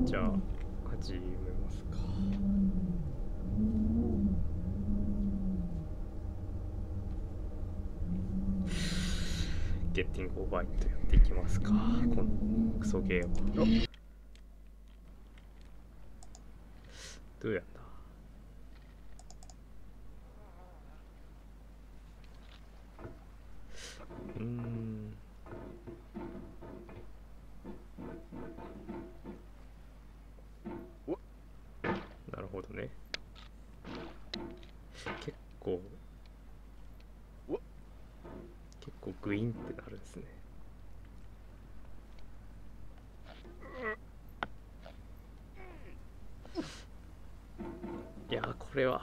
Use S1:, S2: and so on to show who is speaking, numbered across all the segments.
S1: じゃあ始めますか。ゲッティングオーバイトやっていきますか。このクソゲームどうやんだ。なるほどね。結構グインってなるんですね。いやこれは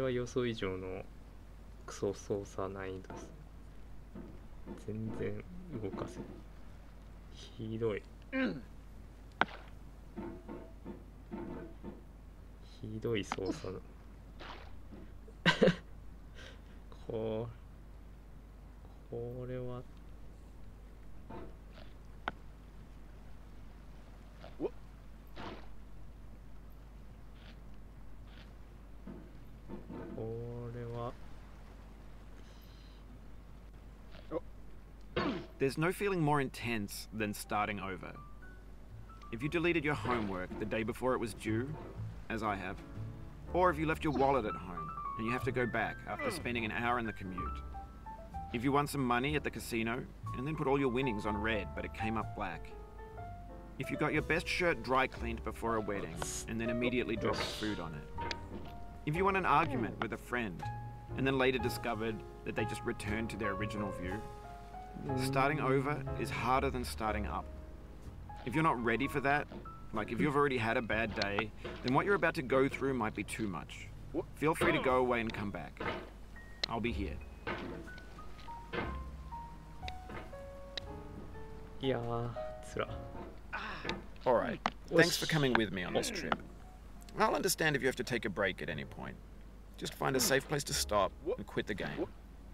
S1: 予想以上のクソ操作難易度です。全然動かせない。ひどい。ひどい操作のこれは
S2: There's no feeling more intense than starting over. If you deleted your homework the day before it was due, as I have, or if you left your wallet at home and you have to go back after spending an hour in the commute. If you won some money at the casino and then put all your winnings on red but it came up black. If you got your best shirt dry cleaned before a wedding and then immediately dropped food on it. If you won an argument with a friend and then later discovered that they just returned to their original view. Starting over is harder than starting up. If you're not ready for that, like if you've already had a bad day, then what you're about to go through might be too much. Feel free to go away and come back. I'll be here.
S1: いやー、つら。
S2: Alright, thanks for coming with me on this trip. I'll understand if you have to take a break at any point. Just find a safe place to stop and quit the game.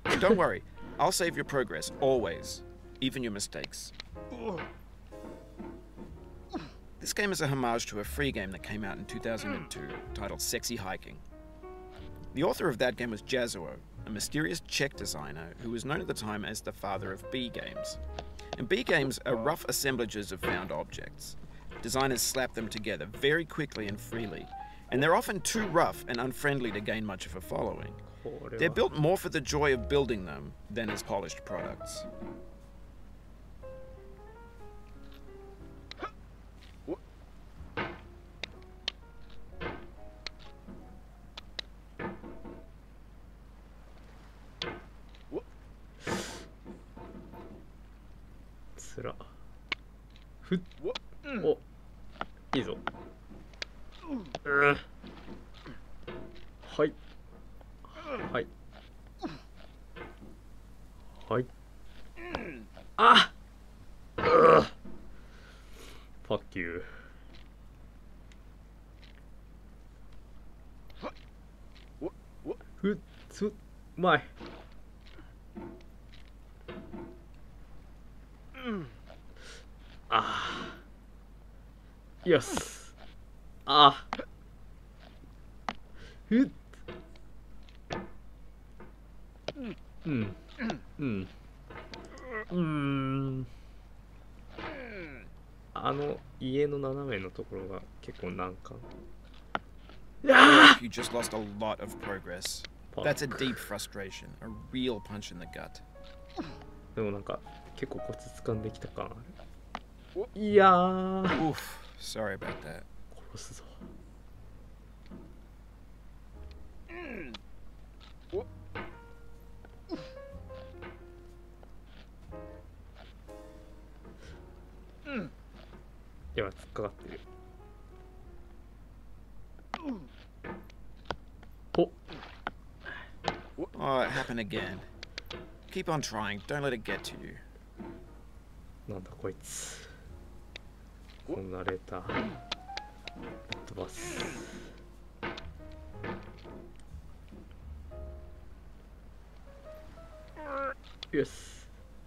S2: And don't worry, I'll save your progress, always, even your mistakes. This game is a homage to a free game that came out in 2002, titled Sexy Hiking. The author of that game was Jazuo, a mysterious Czech designer who was known at the time as the father of B games. And B games are rough assemblages of found objects. Designers slap them together very quickly and freely, and they're often too rough and unfriendly to gain much of a following. They're built more for the joy of building them than as polished products.
S1: Oh, いいぞ。はい。はい。はい。あっ Fuck you. ふっつ、うまい。ああ。よし。ああ。ふっ。うん。うん。あの家の斜めのところが結構難関。
S2: You just lost a lot of progress. That's a deep frustration, a real punch in the gut.
S1: でもなんか結構コツ掴んできた感ある。いやー
S2: Oof, sorry about that.
S1: 殺すぞ。いや、突っかかってる。お
S2: Oh, it happened again. Keep on trying, don't let it get to you.
S1: なんだこいつ。こんなレター飛ばす。よし。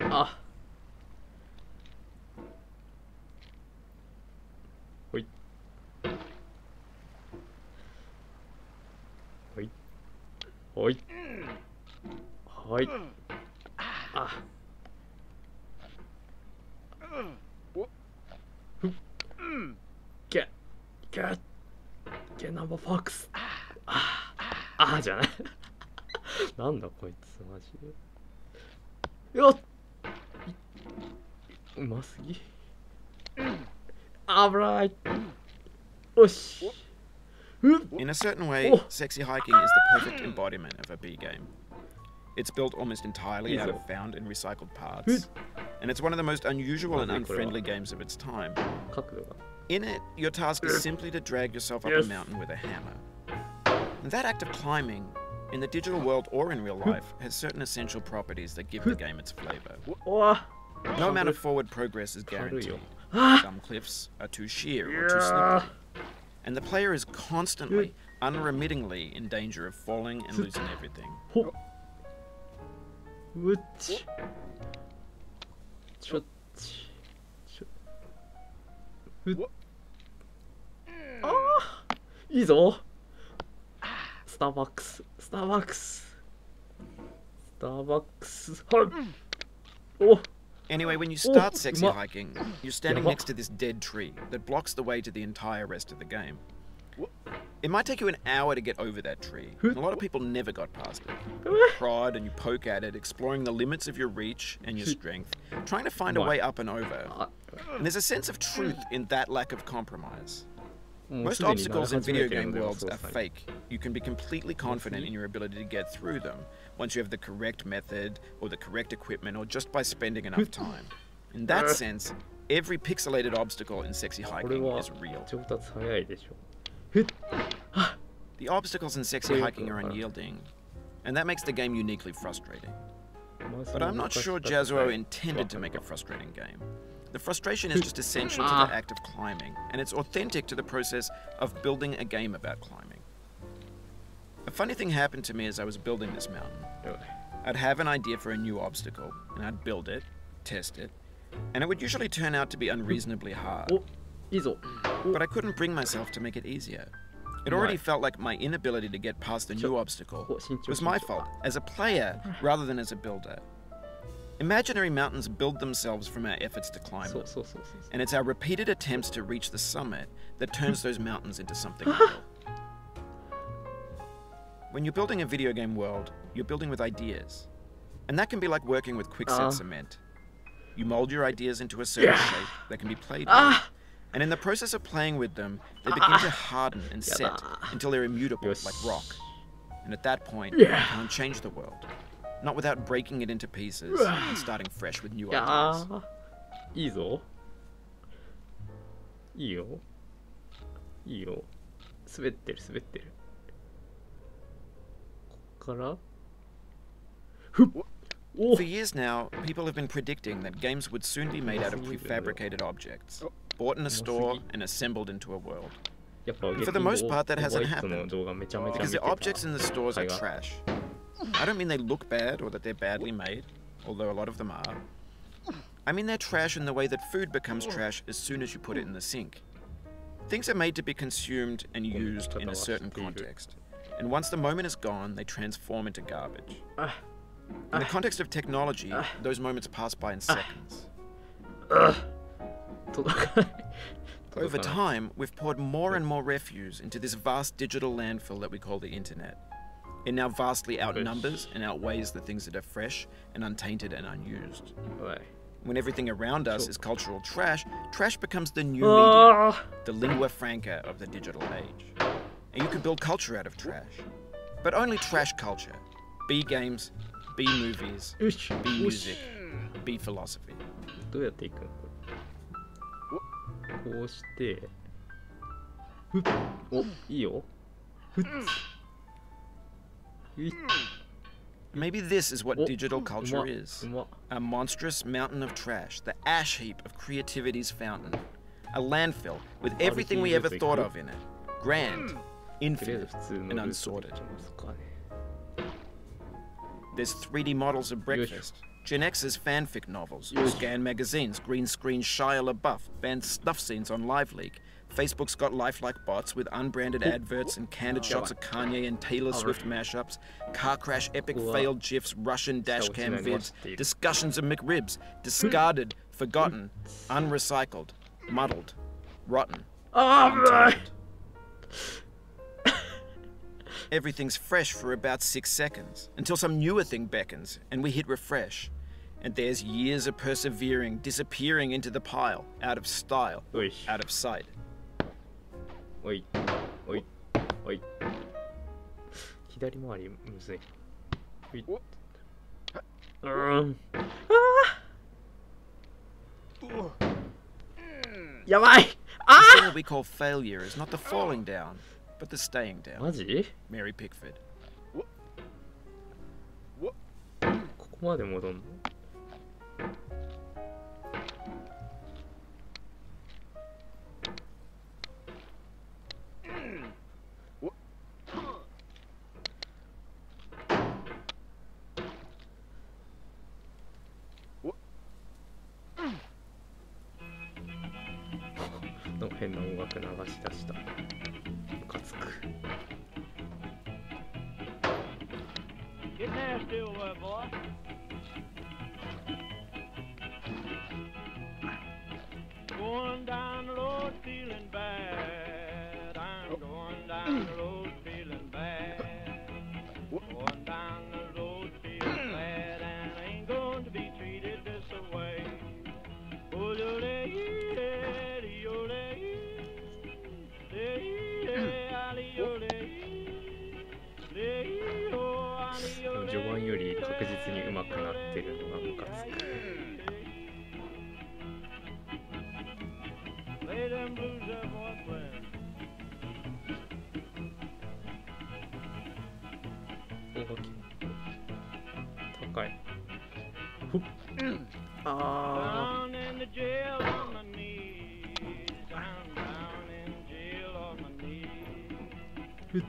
S1: あ、ほいほいほいほい。あ、ゲナンバーフォックス。あじゃない。なんだこいつマジで。よっ、うますぎ。危ない。よし。
S2: In a certain way, sexy hiking is the perfect embodiment of a B game. It's built almost entirely out of found and recycled parts, and it's one of the most unusual and unfriendly games of its time.
S1: 角度が。
S2: In it, your task is simply to drag yourself up a mountain with a hammer. And that act of climbing, in the digital world or in real life, has certain essential properties that give the game its flavor.
S1: おわ。
S2: No amount of forward progress is guaranteed. Some cliffs are too sheer or too slippery. And the player is constantly, unremittingly in danger of falling and losing everything.
S1: うっち。ちょっち。うっ。ああ。いいぞ。スターバックス。スターバックス。スターバックス。はい。お。
S2: Anyway, when you start sexy hiking, you're standing next to this dead tree that blocks the way to the entire rest of the game. It might take you an hour to get over that tree, and a lot of people never got past it. You prod and you poke at it, exploring the limits of your reach and your strength, trying to find a way up and over. And there's a sense of truth in that lack of compromise. Most obstacles in video game worlds are fake. You can be completely confident in your ability to get through them once you have the correct method or the correct equipment or just by spending enough time. In that sense, every pixelated obstacle in sexy hiking is real.
S1: 上達早いでしょ。
S2: The obstacles in sexy hiking are unyielding, and that makes the game uniquely frustrating. But I'm not sure Jazuo intended to make a frustrating game. The frustration is just essential to the act of climbing, and it's authentic to the process of building a game about climbing. A funny thing happened to me as I was building this mountain. I'd have an idea for a new obstacle, and I'd build it, test it, and it would usually turn out to be unreasonably hard.
S1: いいぞ。
S2: But I couldn't bring myself to make it easier. It already felt like my inability to get past the new obstacle was my fault as a player rather than as a builder. Imaginary mountains build themselves from our efforts to climb them, and it's our repeated attempts to reach the summit that turns those mountains into something real. When you're building a video game world, you're building with ideas, and that can be like working with quickset cement. You mold your ideas into a certain shape that can be played with, and in the process of playing with them, they begin to harden and set until they're immutable like rock. And at that point, you can't change the world. Not without breaking it into pieces and starting fresh with new ideas.
S1: いいぞ。いいよ。いいよ。滑ってる滑ってる。こっから。ふっ。
S2: For years now, people have been predicting that games would soon be made out of prefabricated objects, bought in a store and assembled into a world. For the most part, that hasn't happened, because the objects in the stores are trash. I don't mean they look bad or that they're badly made, although a lot of them are. I mean they're trash in the way that food becomes trash as soon as you put it in the sink. Things are made to be consumed and used in a certain context, and once the moment is gone, they transform into garbage. In the context of technology, those moments pass by in seconds.
S1: 届かない。
S2: Over time, we've poured more and more refuse into this vast digital landfill that we call the internet. It now vastly outnumbers and outweighs the things that are fresh and untainted and unused. When everything around us is cultural trash, trash becomes the new media, the lingua franca of the digital age. And you can build culture out of trash. But only trash culture. Be games, be movies, be music, be philosophy.
S1: どうやっていくのこれ。こうして、ふっ、お、いいよ。ふっ。
S2: Maybe this is what digital culture is. A monstrous mountain of trash, the ash heap of creativity's fountain. A landfill with everything we ever thought of in it. Grand, infinite, and unsorted. There's 3D models of breakfast, Gen X's fanfic novels, scan magazines, green screen Shia LaBeouf, banned snuff scenes on LiveLeak. Facebook's got lifelike bots with unbranded adverts and candid shots of Kanye and Taylor Swift mashups, car crash epic failed GIFs, Russian dashcam vids, discussions of McRibs, discarded, forgotten, unrecycled, muddled, rotten, untold. Everything's fresh for about 6 seconds, until some newer thing beckons, and we hit refresh. And there's years of persevering, disappearing into the pile, out of style, out of sight.
S1: おい、おい、おい。左回りむずい。やばい。
S2: The thing that we call failure is not the falling down, but the staying down.
S1: マジ
S2: Mary Pickford.
S1: ここまで戻んのの変な音楽流し出した。ムカつく。
S3: Get nasty over there, boy. Going down the road feeling bad. I'm going down the road feeling bad. Going down the road feeling bad, and I ain't going to be treated this way. Oh,
S1: 序盤より確実に上手くなってるのがムカつく。高い。ふっ。ああ。ふっ。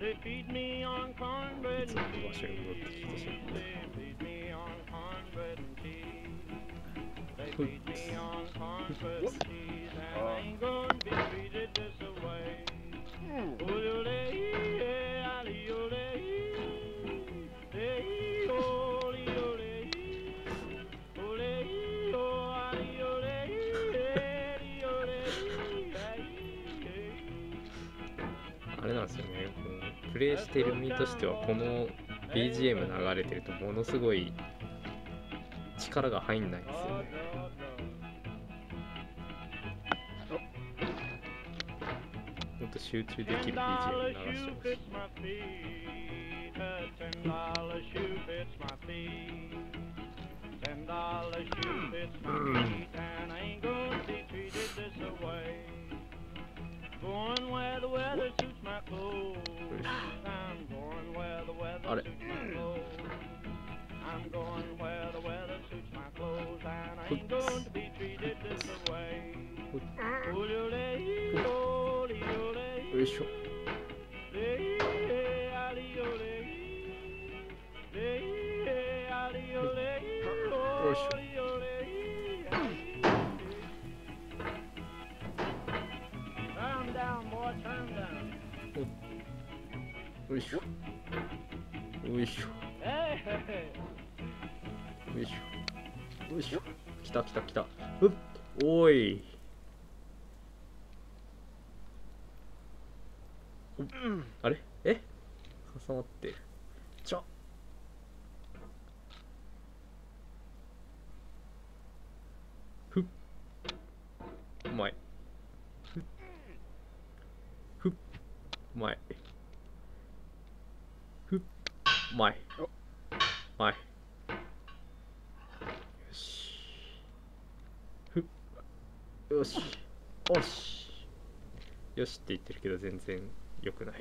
S3: They feed me on cornbread and cheese.
S1: They
S3: feed me on cornbread and cheese. They feed me on cornbread and cheese, and I ain't gonna be treated this way.
S1: あれなんですよね。プレイしてる身としてはこの BGM 流れてるとものすごい力が入んないんですよね。もっと集中できる BGM 流してほしい。
S3: Going where the weather suits my clothes. I'm going where the weather suits my clothes. I'm going where the weather suits my clothes, and I ain't going to be treated this way.
S1: Yoいしょ。よいしょ。よいしょ。よいしょ。よいしょよいしょ。来た来た来た。うっ、おい。あれ、え、挟まってる。ちょ、ふっ、うまい。ふっ、ふっ、うまい。ふっ、うまい。うまい。よし。ふっ、よし。よし。よしって言ってるけど全然良くない。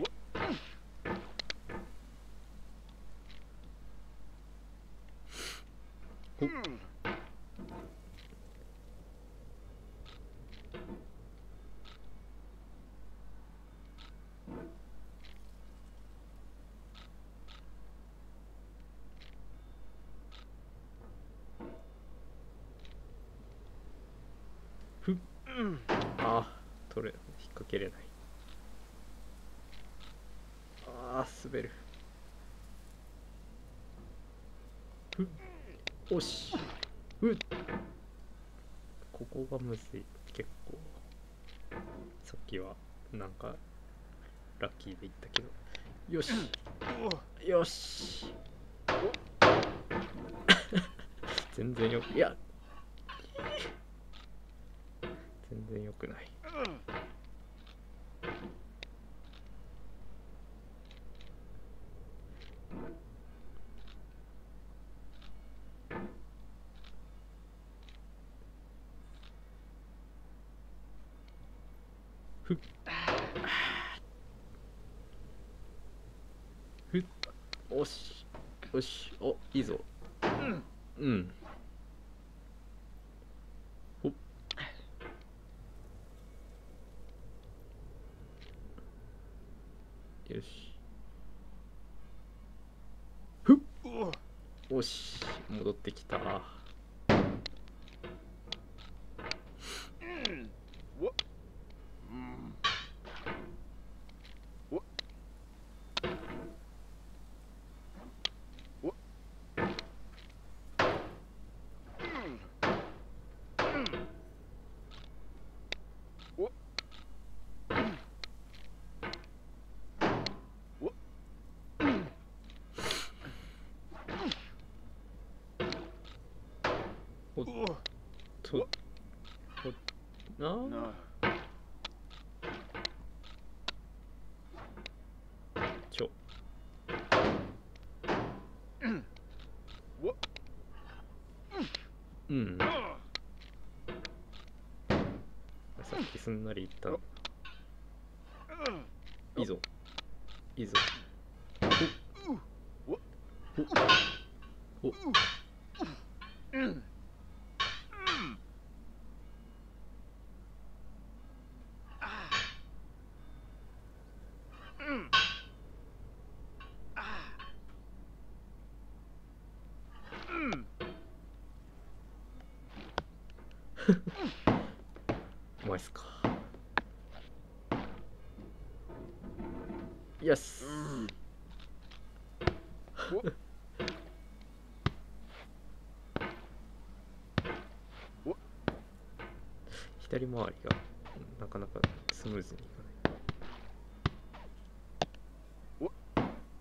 S1: ほっ。ふっ。あー、取れ、引っ掛けれない。あー、滑る。ふっ、おし。ふっ。ここがむずい。結構さっきはなんかラッキーでいったけど。よしよし。全然よく、いや全然よくない。ふっふっ、おしよし、お、いいぞ。うん、ほっ、よし。ふっ、おし、戻ってきた。おっと、お、あー、ちょ、うん、さっきすんなりいったの。いいぞいいぞ。おおお、うまいっすか。よし。左回りがなかなかスムーズにいかない。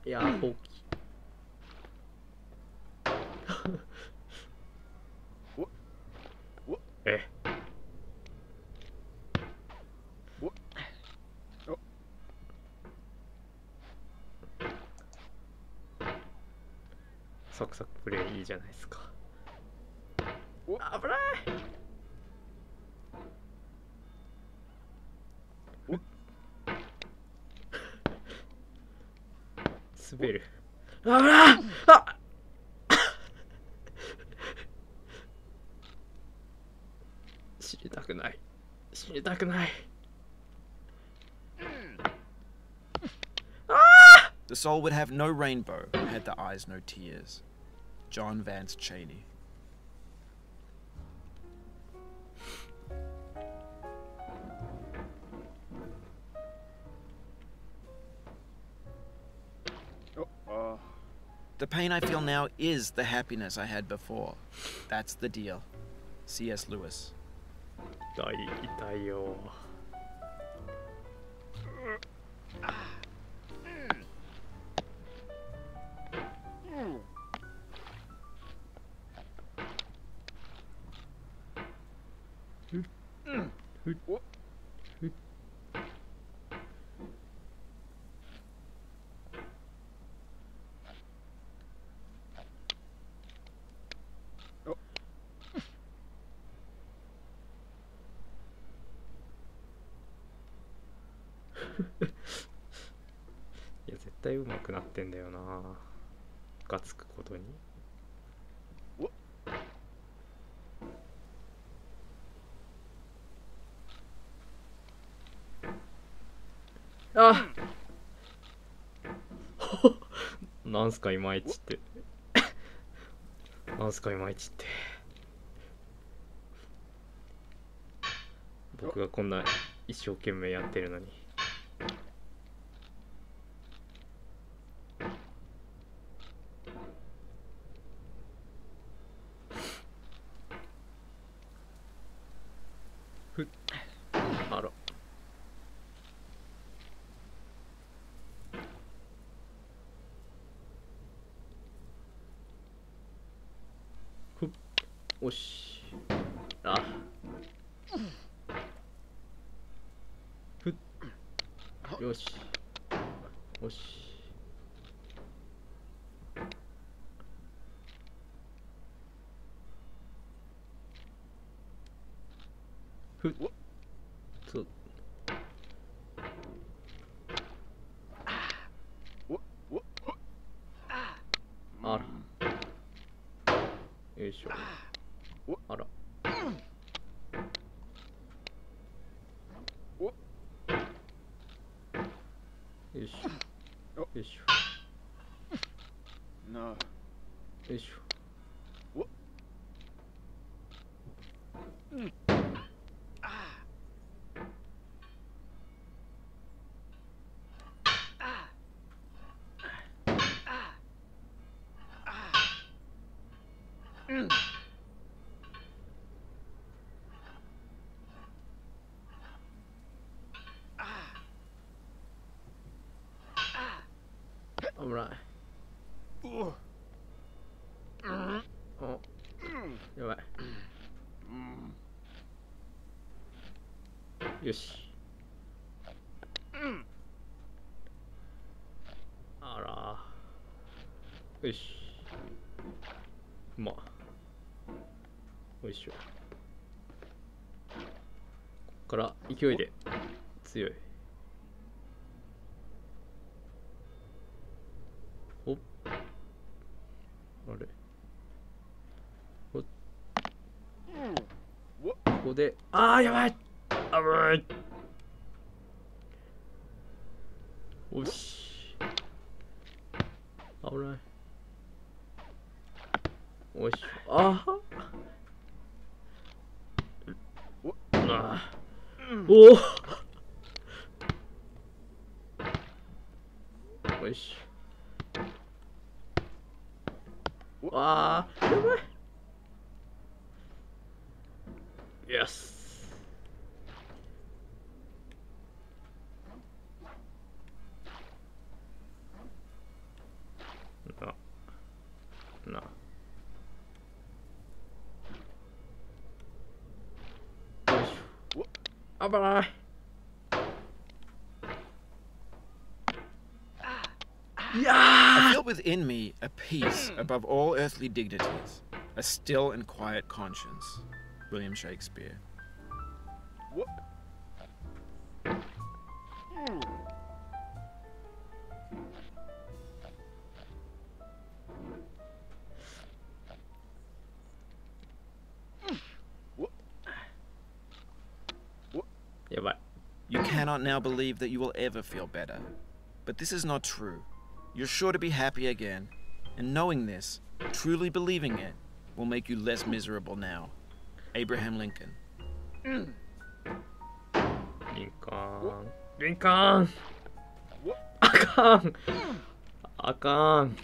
S1: いやー、大きい。え、サクサクプレイいいじゃないですか。危ない滑る。危ないあ死にたくない、死にたくない。
S2: The soul would have no rainbow, had the eyes no tears. John Vance Cheney. The pain I feel now is the happiness I had before. That's the deal. C.S. Lewis.
S1: 痛い痛いよ。いや絶対上手くなってんだよな。がつくことに。あなんすかいまいちってなんすかいまいちって。僕がこんな一生懸命やってるのに。ふっあらふっおしあふっよしよしふっそうあらよいしょあらよいしょよいしょよいしょ危ない。おやばい。よし。あら。よし。まあ。よいしょ。こっから勢いで強い。おっ。あれ。おっ。ここで、ああ、やばい。危ない。おし。危ない。おいしょ。ああ。あおおよしわあやばいよしな危ない。
S2: I feel within me a peace above all earthly dignities, a still and quiet conscience. William Shakespeare. You cannot now believe that you will ever feel better. But this is not true. You're sure to be happy again. And knowing this, truly believing it, will make you less miserable now. Abraham Lincoln.
S1: Lincoln! あかんあかん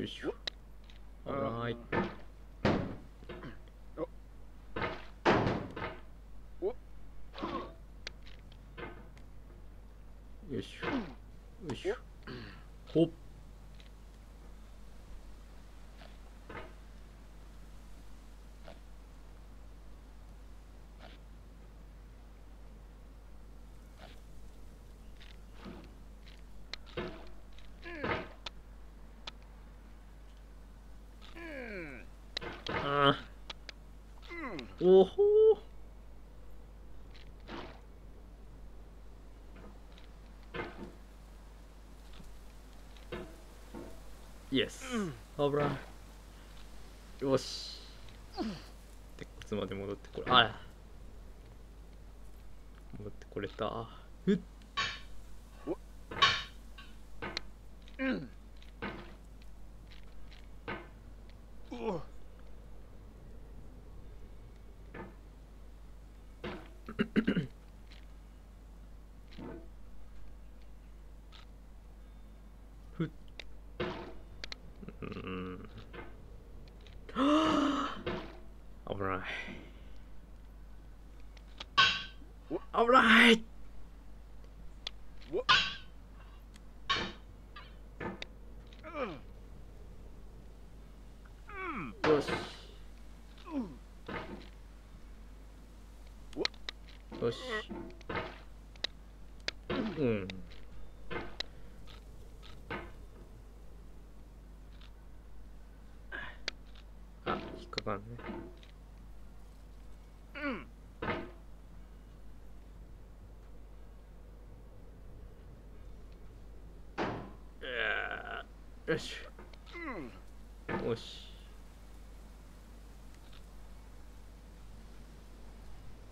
S1: いしょ。はい。よいしょ。よいしょ。ほっ。ああ。おほー。イエス。危ない。よし。で、こっちまで戻ってこれ。ああ。戻ってこれた。ふっ。ふっ。危ない。危ない。よし。よし。うん。あ、引っかかんね。よし。よし。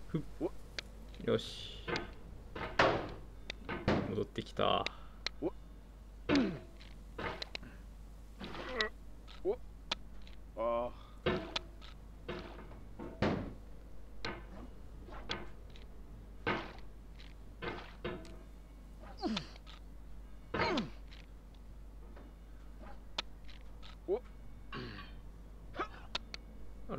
S1: ふっ。よし。戻ってきた。あら。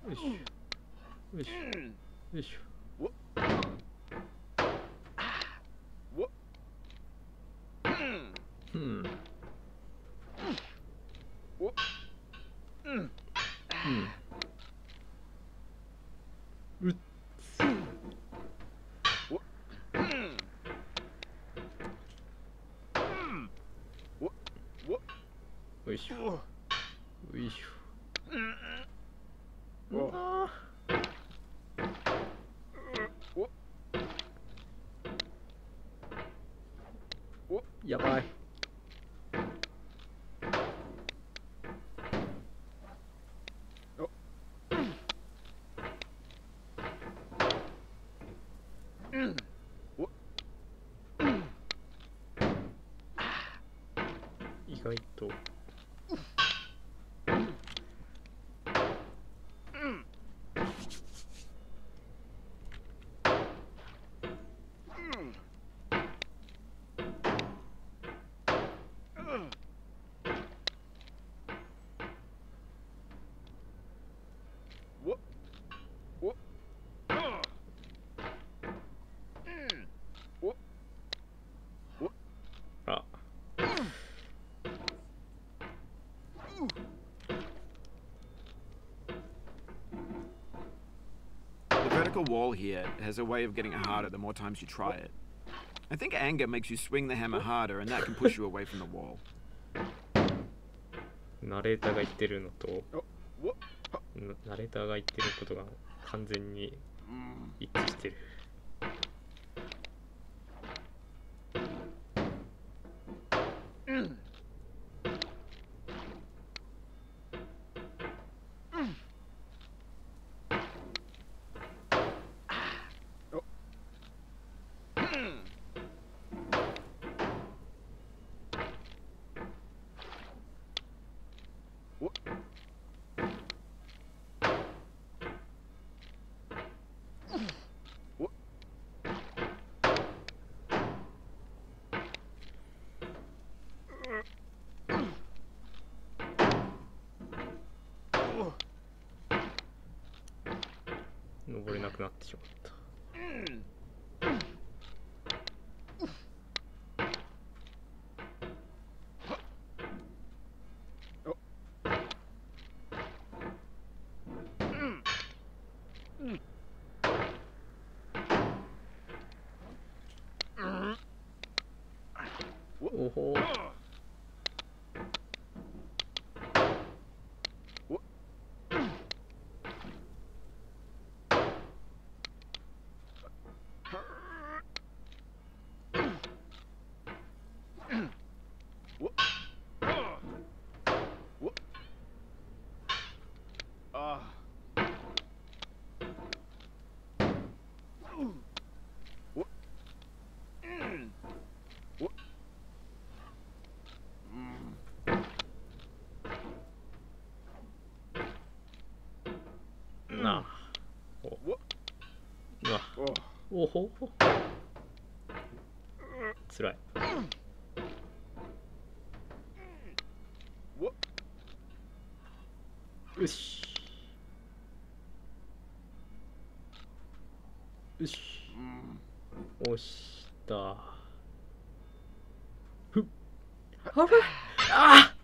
S1: よいしょ。よいしょ。よいしょ。うん。うっつ。よいしょ。よいしょ。うわー。やばい。意外と。あ。
S2: The vertical wall here has a way of getting it harder the more times you try it. I think anger makes you swing the hammer harder, and that can push you away from the wall.
S1: ナレーターが言ってるのと、ナレーターが言ってることが完全に一致してる。登れなくなってしまった。おほー。なあ。うわ。おほほ。つらい。よし。よし。押した。ふっ。あぶ。ああ。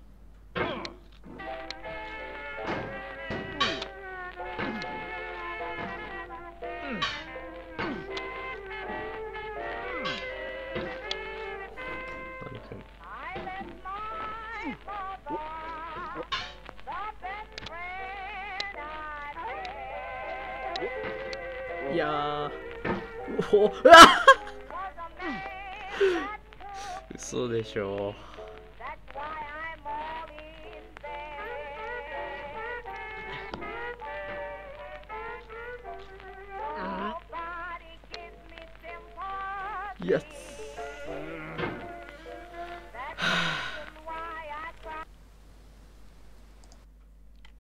S1: いやー、おうわ嘘でしょ。やつ。